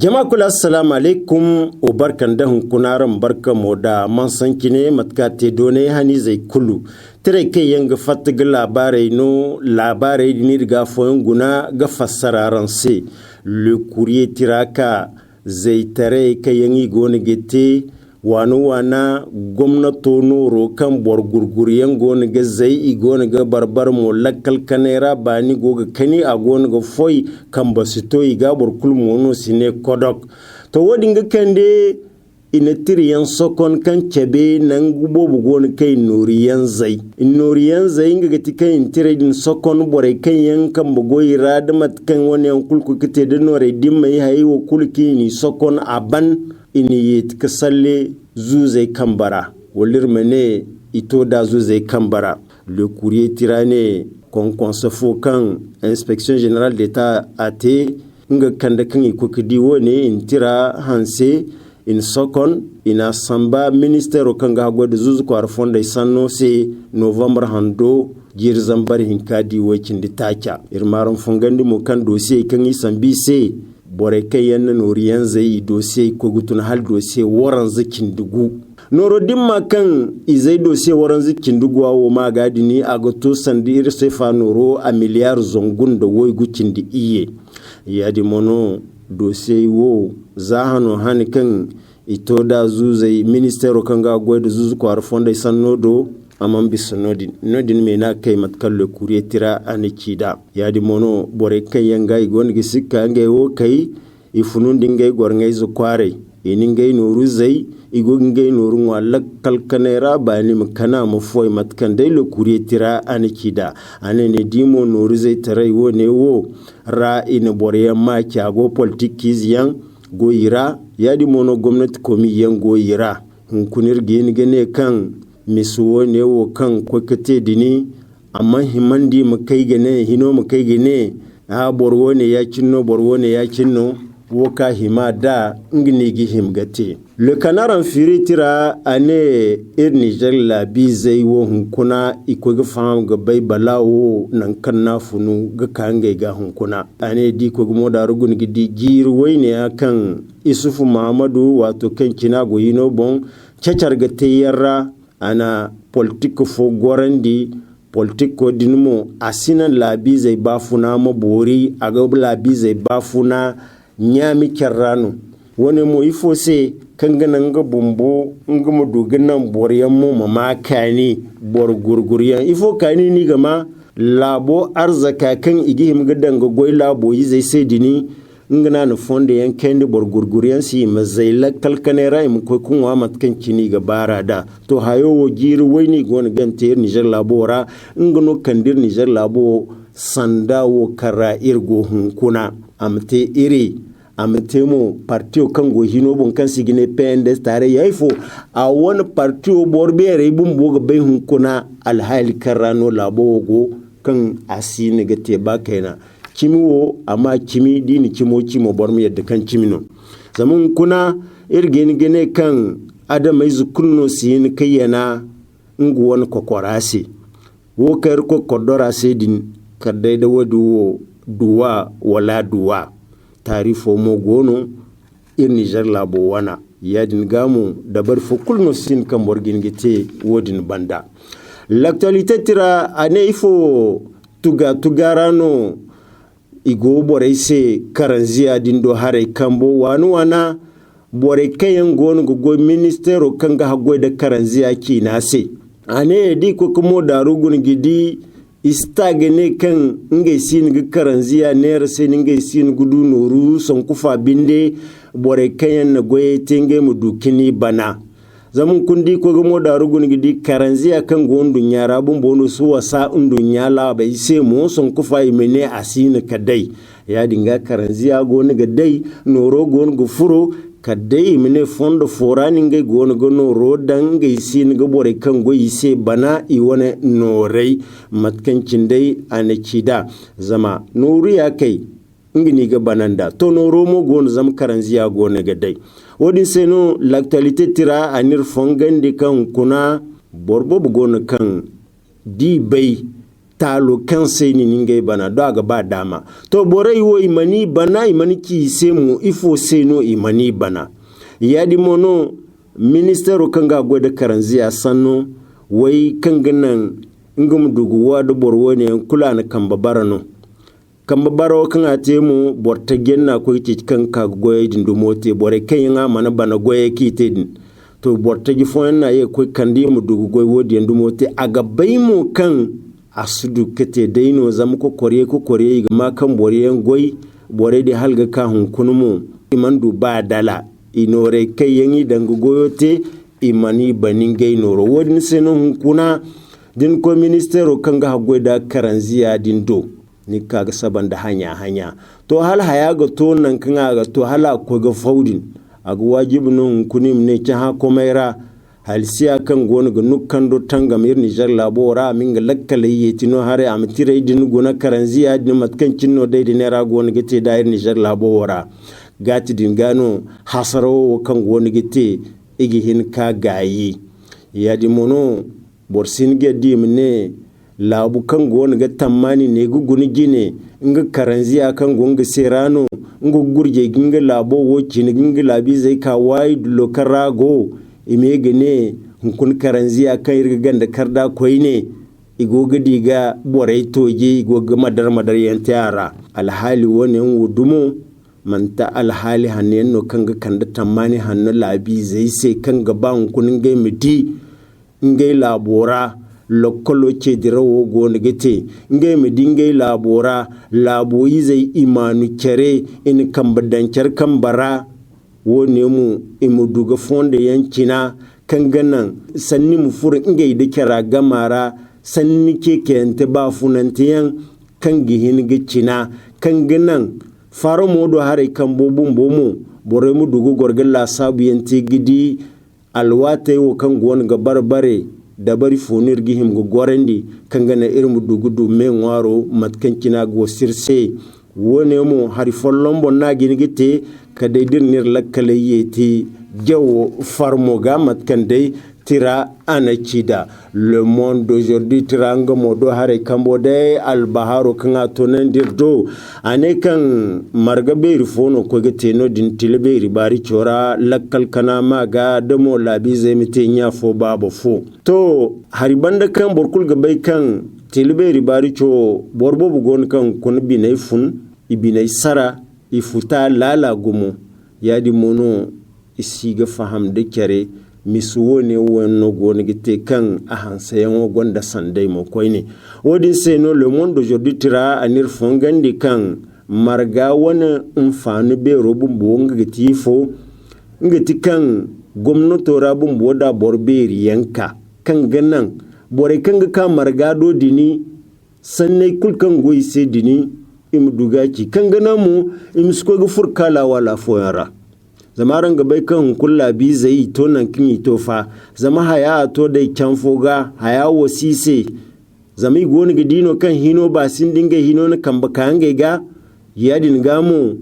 Jama'a kula assalamu alaikum o barkan da hunkunaran barkan mu da man sanki ne matkate done hani zai kulu tare kai yanga fatiga labarai ni riga foyin guna ga fassararan se le courrier tiraka zai tare kai yangi goni gete wana gwamnato noro kan bor gurguriyan goni ga zai igoni ga barbar mo lakkal kanera bani goga kani a goni ga foi kan basito iga bor kulmono sine kodok to wodi ga kande ina tiriyan sokon kan kebe nan gubobu goni kai noriyan zai ga gati kai tiridin sokon bore kan yan kan bugoyi radamat kan wani yan kulku kite da nore dimai hayi wo kulki ni sokon aban ini yit kasalle zuzai kambara walir mene ito da zuzai kambara le courrier tirane kon safo kan inspection générale d'état ate nga kanda kan ikokidi wone intira hanse in sokon ina samba ministère kan ga gwada zuzu kwar fonda sanno se november hando jir zambar hinkadi wakin ditaka irmaran fungandi mo kan dossier kan isambi se bore kai yan noriyan zai dosiye ko gutun hal dosiye waran zikin dugu noro dimma kan izai dosiye waran zikin dugu wa ma gadini a goto sandir sefa noro a miliyar zongun da woi gukin di iye ya di mono dosiye wo zahano hani kan ito da zuzai ministero kan ga goy da zuzu kwar fonda sannodo amman bisa nodin me na kai matkal le courrier tira anikida yadi mono bore kai yanga igon gisika ngai wo kai ifunun dingai gorngai zu kware iningai noru zai igon ngai noru wala kalkanera bani makana mu foi matkan dai le courrier tira anikida anene dimo noru zai tarai wo ne wo ra ina bore yamma kyago politics yan goyira yadi mono gwamnati komi yan goyira hunkunir gene kan misuwo ne wo kan kwakate dini amma himandi makai gane hino makai gane a borwo ne ya cinno woka hima da ngini gi himgate le kanaran firitira ane Niger la bizai wo hunkuna iko ga fam ga bai balawo nan kan na funu ga kange ga hunkuna ane di ko mo da rugun gidi jir wayne akan Isufu Muhammadu wato kan kina goyino bon cacar ga tayarra ana politiko fo gorandi politiko dinmo asinan labi zai bafuna mabori aga labi zai bafuna nyami kerrano wani mo ifo se kangana nga bumbo nga mo duganan boriyan mo mamakani bor gurguriyan ifo kani ni gama labo arzaka kan igihim gadan ga goy labo yi zai sai dini ngana na fonde yan kendi bor gurguriyan si mazaila kalkanera im ko kunwa matkan kini ga barada to hayo wo jiri wayni gon ganter Niger labora ngano kandir Niger labo sanda wo kara irgo hunkuna amte iri amtemo partio kango hino bon kan sigine PNDS tare yaifo a wani partio borbere bumbo ga bai hunkuna alhali karano labo go kan asini ga te bakaina kimiwo amma kimi dini kimo bormu yadda kan kimino zaman kuna irgeni gene kan adamai zukunno siyin kayyana nguwan kokorase wo kayar kokodora sedin kadai da wadu duwa wala duwa tarifo mo gono Niger labo wana yadin gamu dabar fokulno sin kan borgin gite wodin banda l'actualité tira ane ifo tugarano igo bore se karanziya dindo hare kambo wana bore kayan gon go ministero kanga hagoy da karanziya ki nase ane di ko kuma darugun gidi istagene kan ngai sin ga karanziya ne se ngai sin gudu noru son kufa binde bore kayan na goye tenge mu dukini bana zamun kundi ko ga modaru gun gidi karanziya kan gondu nyara bun bono su wasa undu nyala bai se mo son kufa imene asina kadai ya dinga karanziya gonu ga dai noro gon gu furo kadai imene fondo forani ngai gonu go noro danga isin ga bore kan go ise bana i wona norai matkancin dai anakida zama nuru ya kai ngini ga bananda to noro mo gon zam karanziya gonu ga dai wodin seno l'actualité tira anir fongandi kan kuna borbo bugon kan di bay talo kan sai ni ningai bana do aga ba dama to borai wo imani bana imani ki semu ifo seno imani bana yadi mono ministero kanga gwada karanziya sanno wai kanganan ngum duguwa do borwo ne kula na kamba barano kamba baro kan atemu borta genna ko ci kan ka goye dindu mote bore kayanga mana bana goye kite din to borta gi fonna ye ko kandi mu dugu goye wodi dindu mote aga baymu kan asudu kete daino zam ko kore ga ma kan bore yan goy bore de halga ka hun kunumu imandu ba dala inore kayangi dangu goyote imani baningai noro wodin seno hun kuna din ko ministero kanga hagoda karanziya din do ni kaga saban da hanya to hal haya ga to nan kanga ga to hala ko ga faudin aga wajibin nun kunim ne ta ha komaira halsiya kan gona ga nukkan do tanga mir Niger labora min ga lakkale yetino hare amtire din gona karanziya din matkan cinno dai din era gona gete dair Niger labora gati din gano hasaro kan gona gete igi hin ka gayi ya di mono borsin ge di mne labu kan gona ga tammani ne guguni gine nga karanziya kan gonga serano nga gurje ginga labo wo cin ginga labi zai ka wai dulo karago imege ne kun karanziya kan irga ganda karda koine igoga diga borai toje igoga madar yantara alhali woni wudumo manta alhali hanen no kanga kanda tammani hanno labi zai sai kanga ban kun ngai midi ngai labora lokolo ce dirawo gona gete ngai midi ngai labora laboyi zai imanu kere in kambadancar kambara wone mu imu duga fonde yankina kan ganan sanni mu fur ngai da kira gamara sanni ke kente ba funantiyan kan gihin gicina kan ganan faro modo hare kan bobun bomu bore mu dugu gorgalla sabu yanti gidi alwate wo kan gon ga barbare da bari fonir gihim go gorendi kan gana irmu dugu du men waro matkan kina go sirse wone mu hari follombo na gini gite ka dai dirnir lakkale yeti jawo farmo ga matkan dai tira anachida le monde d'aujourd'hui tiranga modo hare kambode al baharo kanga tonen dirdo ane kan marga beri fono ko gete no din tilberi bari chora lakkal kana maga demo labi zemite nya fo babo fo to hari banda kan borkul ga bay kan tilberi bari cho borbo bugon kan kun binay fun ibinay sara ifuta lala gumo yadi mono isiga faham de kere misuwo ne wonno goni gite kan ahansayan gonda sandai mo koyne wodin seno le monde aujourd'hui tira anir fongandi kan marga wona umfanu be robum bonga giti fo ngati kan gomnato rabum boda borberi yanka kan ganan bore kan ga marga do dini sanne kulkan goise dini imdugaci kan ganamu imsko ga furkala wala foyara zamaran gabai kan kulla bi zai to nan kimi to fa zama haya to dai can foga haya wasise zami goni gidino kan hino ba sin dinga hino na kan baka hange ga yadin gamu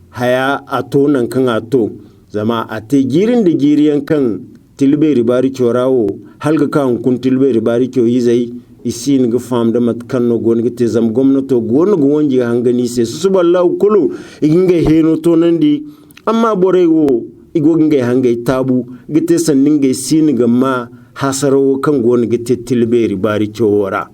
haya ato nan kan ato zama ate girin da giriyan kan tilbe ribari chorawo halga kan kun tilbe ribari kyo yizai isin ga fam da matkan no goni gite zam gomnato goni go wonji hangani se suballahu kulu inga hino to nan di amma bore wo igogin gai hangai tabu gite sannin gai sini gamma hasaro kan gona gite tilberi bari chowara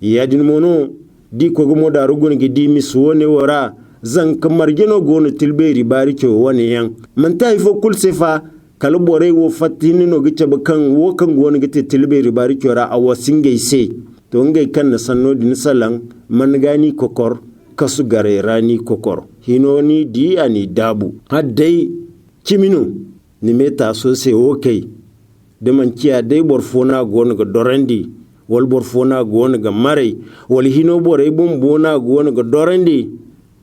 yadin mono di ko gomo da rugun gidi miswone wara zan kamar gino gona tilberi bari chowane yan man tai fo kul sefa kala bore wo fatini no gice bakan wo kan gona gite tilberi bari chora awasin gai se to ngai kan na sanno din salan man gani kokor kasu gare rani kokor hinoni di ani dabu haddai kimino ni meta so se okay de man kiya dai borfona gon ga dorandi wal borfona gon ga mare wal hino bore bona gon ga dorandi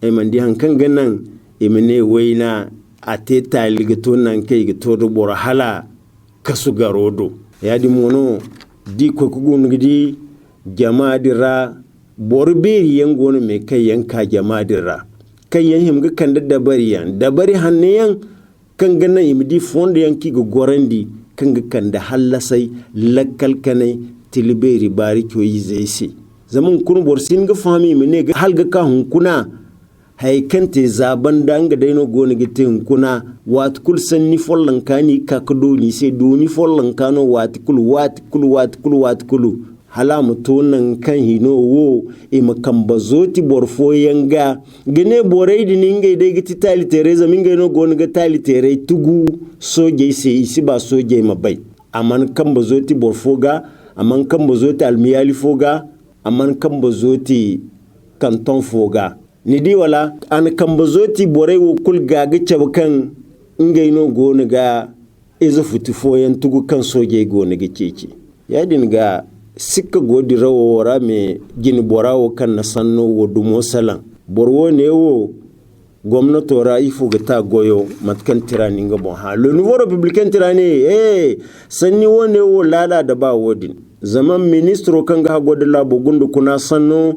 e man di hankan ganan e mene waina ateta ligato nan kai ga to do bor hala kasu garodo yadi mono di ko gon gidi jama'a dira borberi yango me kai yanka jama'a dira kan yan himga kan da dabari hanniyan kan gana imdi fonde yanki go gorandi kan ga kan da hallasai lakkal kanai tilberi bari ko yizesi zaman kun borsin ga fami mene ga halga ka hunkuna haikante zaban da anga daino gona gite hunkuna watkul sanni follan kani kakado ni sai doni follan kano watkul hala mutunan kan hino wo makamba zoti borfo yanga gene borai di ninga dai giti tali tereza minga no gona ga tali tere tugu soje sai isi ba soje mabai aman kamba zoti borfo ga aman kamba zoti almiyali foga aman kamba zoti kanton foga ni di wala an kamba zoti borai wo kul gaga cabkan inga no gona ga iza futu foyan tugu kan soje gona ga cece yadin ga sikka godi rawo wara me gini borawo kan na sanno wo dumo salan borwo ne wo gwamnato raifu ga ta goyo matkan tirani ga bon ha le nouveau républicain tirani sanni wone wo lala da ba wodin zaman ministro kan ga godi labo gundu kuna sanno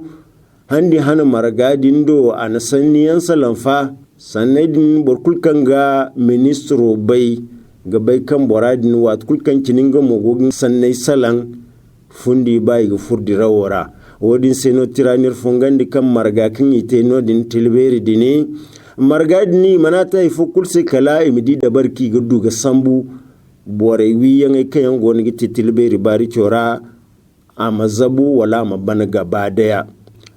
handi hana maragadin do ana sanni yan salan fa sanadin borkul kan ga ministro bai ga bai kan boradin wat kul kan kininga mogogin sannai salan fundi bai ga furdi rawora wodin seno tiranir fungandi kam marga kan ite no din tilberi dini marga dini manata ifo kulse kala imidi da barki ga duga sambu bore wiyan kayan goni giti tilberi bari chora amazabu wala mabana gaba daya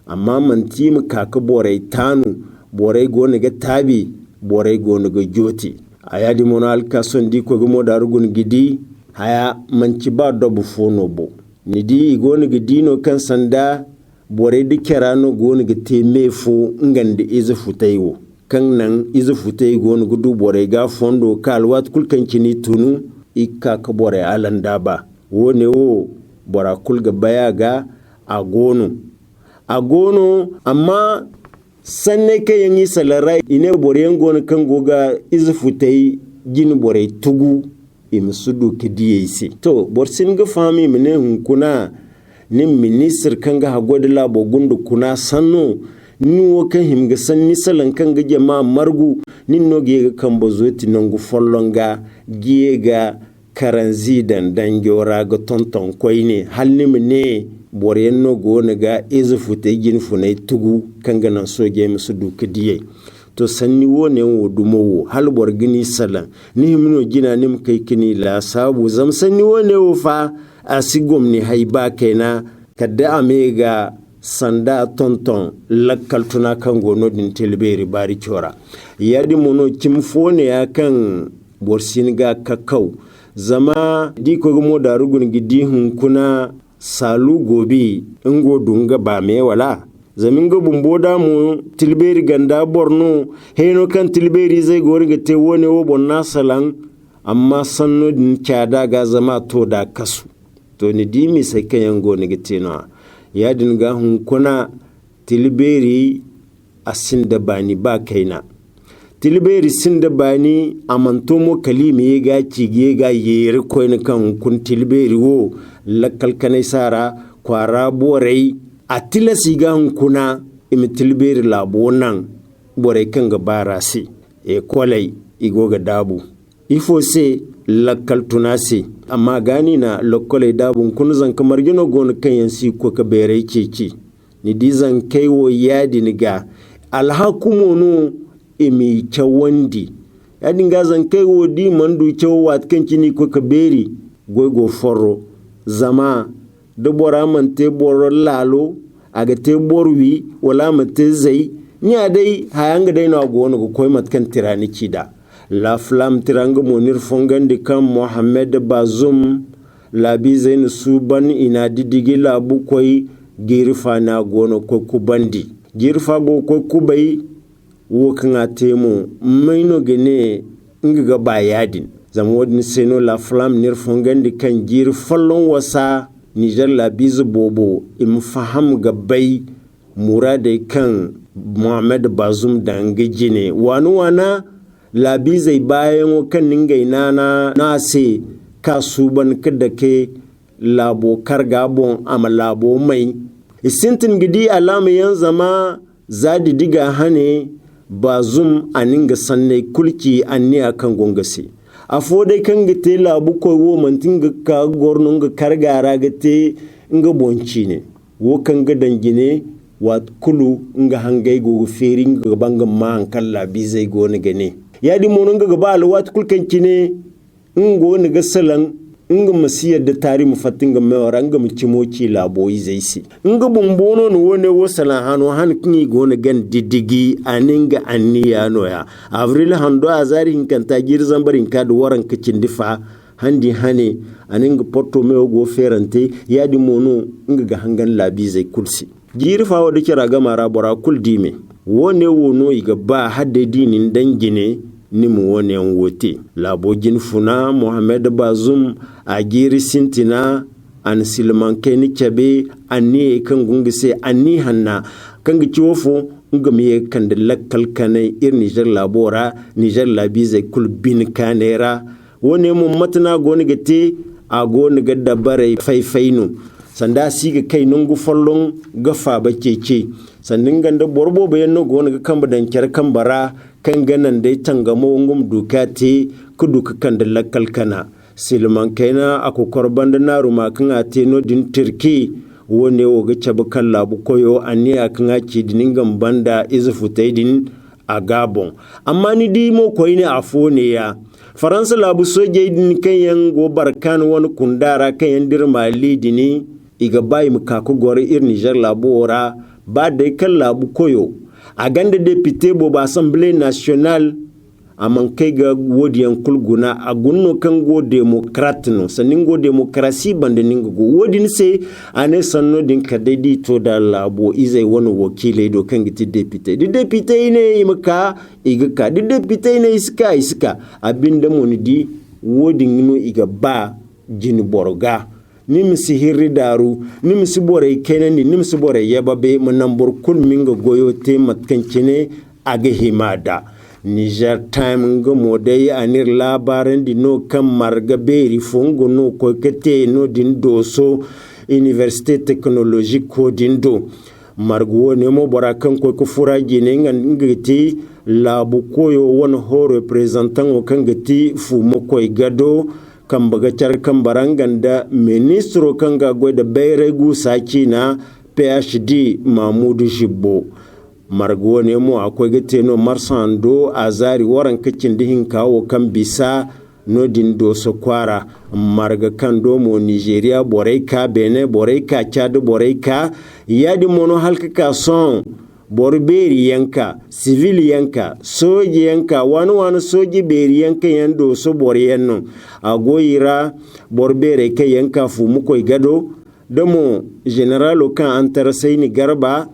amma manti mu kaka bore tanu bore goni ga tabi bore goni ga joti ayadi monal kason di ko go darugun gidi haya manci ba dobu fono bo ni di goni ga dino kan sanda bore di kerano goni ga temefo ngande izu futaiwo kan nan izu futai goni gudu bore ga fondo kalwat kulkan kini tunu ikka ka bore alanda ba wone wo bora kulga baya ga agono amma sanne ke yangi salarai ine bore ngoni kan goga izu futai gini bore tugu imsudu kidiyesi to borsin ga fami mene hunkuna ni minister kan ga hagodla bo gundu kuna sanno ni wo kan himga sanni salan kan ga jama margu nin no ge kan bozoti nangu follonga giega karanzi dan jora ga tonton koyne halni mene boryen no go ga izu fute gin funai tugu kan ga nan soje musudu kidiye to sanni wone wo dumo hal borgini salan ni himno gina nim kai kini la sabu zam sanni wone wo fa asigom ni haiba kaina kadda amega sanda tonton lakkal tuna kan gono din tilberi bari chora yadi mono kimfone ya kan borsin ga kakau zama di ko mo darugun gidi hun kuna salu gobi ngo dunga ba me wala zamin ga bumbo da mu tilberi ganda borno heno kan tilberi zai gori ga te wone wo bonna salan amma sanno din kyada ga zama to da kasu to ni dimi sai kan yango ni gite no ya dinga hun kuna tilberi asin da bani ba kaina tilberi sin da bani amanto mo kalimi ga cige ga yeri ko ni kan kun tilberi wo lakkal kanai sara kwara borai atila siga kuna imitilberi labo nan bore kan ga barasi kolai igoga dabu ifo se lakkal tunasi amma gani na lokkolai dabu kun zan kamar gino gon kan yansi ko ka bere ceci ni dizan kaiwo yadi niga alhakumono imi chawandi yadi nga zan kaiwo di mandu chawat kan kini ko ka beri gogo forro zama da bora man te boro lalo aga te borwi wala mate zai ni adai hayanga dai na gono ko koy matkan tirani kida la flam tiranga monir fongandi kam Mohamed Bazoum labi zain suban ina didige labu koy girfa na gono ko kubandi girfa go ko kubai wo kan atemo maino gene ngiga bayadin zam wodni seno la flam nir fongandi kan girfallon wasa Niger la bizu bobo im faham gabai murade kan Mohamed Bazoum dange jine wana la bizai bayan kan ningai na se kasuban kada ke labo karga bon ama labo mai isintin gidi alama yan zama zadi diga hane Bazoum aninga sanne kulki anni akan gongase afo dai kan gite labu ko wo mantin ga ka gornon ga kargara gite nga bonci ne wo kan ga dangine wat kulu nga hangai go feri nga banga ma hankal labi zai go ne gane ya di mono nga ba alwat kulkan kine ngo ne ga salan nga masiyar da tari mu fatinga mewara nga mu cimoci laboyi zai si nga bumbono no wone wo salan hano han kingi go ne gan didigi aninga anniya no ya avril hando azari hinkanta girzan barin ka da waran kicin difa handi hane aninga porto mewo go ferante ya di mono nga ga hangan labi zai kulsi girfa wa da kira ga mara bora kul dime wone wono iga ba hadde dinin dangine ni mu wone wote labogin funa Mohamed Bazoum a giri sintina an silman kai ni cabe anni kan gungise anni hanna kan gici wofo nga miye kan da lakkal kanai ir Niger labora Niger labi zai kul bin kanera wone mu matna goni gate a goni ga dabare faifainu sanda siga kai nungu follon gafa ba keke sannin ganda borbo bayan no gona ga kamba dan kyar kambara kan ganan dai tangamo ngum dukate kudu kan da lakkal kana silman kaina akokor banda na ruma kan ate no din turki wone wo ga cabu kan labu koyo anni akan ake diningam banda izufu taidin a Gabon amma ni di mo koyne afone ya Faransa labu soje din kan yan go barkan wani kundara kan yan dirma lidini iga bayi mu kaku gore ir Niger labu ora ba da kan labu koyo a ganda député bo ba Assemblée nationale aman kai ga wodiyan kulguna a gunno kan go démocrate no sanin go démocratie bande ningo go wodin se ane sanno din kadedi to da labo izai wani wakile do kan giti député di député ne imka iga ka di député ne iska abinda moni di wodin no iga ba jini borga nimsi hirri daru nimsi bore kenani nimsi bore yababe manambur kun minga goyo te matkancine aga himada Niger Time nga modai anir labaran di no kan marga beri fongo no ko kete no din doso Université technologique ko dindo margo ne mo barakan ko fura gine ngati labu koyo won ho representant o kan gati fu mo koy gado kan bagacar kan baranganda ministro kan ga da bayregu saki na PhD Mahmoud Jibbo margo ne mu akwai gate no marsando azari waran kacin dihin kawo kan bisa nodin do sokwara marga kan do mo Nigeria boreika Benin boreika Chad boreika yadi mono halka ka son borberi yanka civil yanka soji yanka wani soji beri yanka yando so boryenno agoyira borbere kai yanka fu mukoy gado damo general kan antarasai ni garba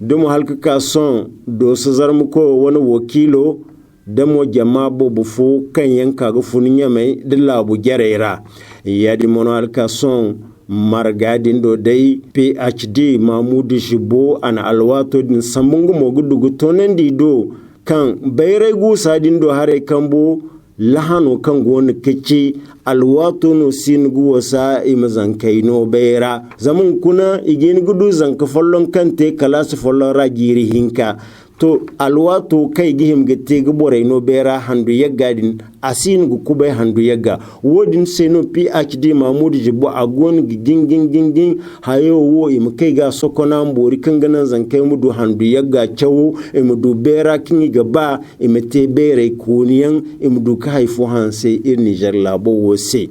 damo halka ka son do so zarmuko wani wakilo damo jama bobu fu kan yanka ga fu nyamai dillabu gerera yadi mono halka son margadin do dai PhD Mahmoud Jibbo ana alwato din sambungu mogudugu tonendi do kan bayregu sadin do hare kambo lahano kan gona keci alwato no singu wasa imazankaino bayra zamun kuna igin gudu zanka follon kante kalasu follon ragiri hinka to alwato kai gihim gete gbore no bera handu yagadin asin gu kubai handu yaga wodin seno PhD Mahmoud Jibbo agon gingin hayo wo im kai ga sokona mbori kanganan zankai mudu handu yaga chawo imudu bera kingi gaba imete bere kuniyan imudu ka haifu hanse ir Niger labo wose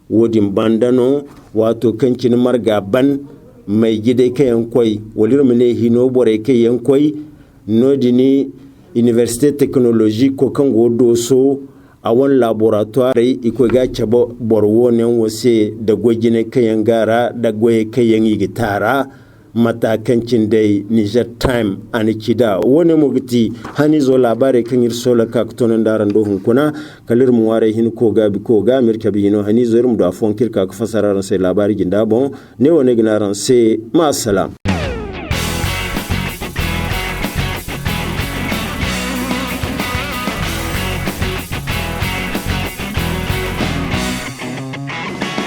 wodin bandano wato kancin marga ban mai gide kayan koi walirmene hino bore kayan koi nodini Université technologique ko kango doso a wani laboratoire iko ga chabo borwo ne wose da gojine kayan gara da goye kayan gitara matakancin dai Niger Time ani kida wani mugiti hani zo labare kan irsola ka tonan daran do hunkuna kalir mu ware hin ko ga mirka bino hani zo irum da fon kirka ka fasararan sai labari ginda bon ne woni ginaran sai ma salam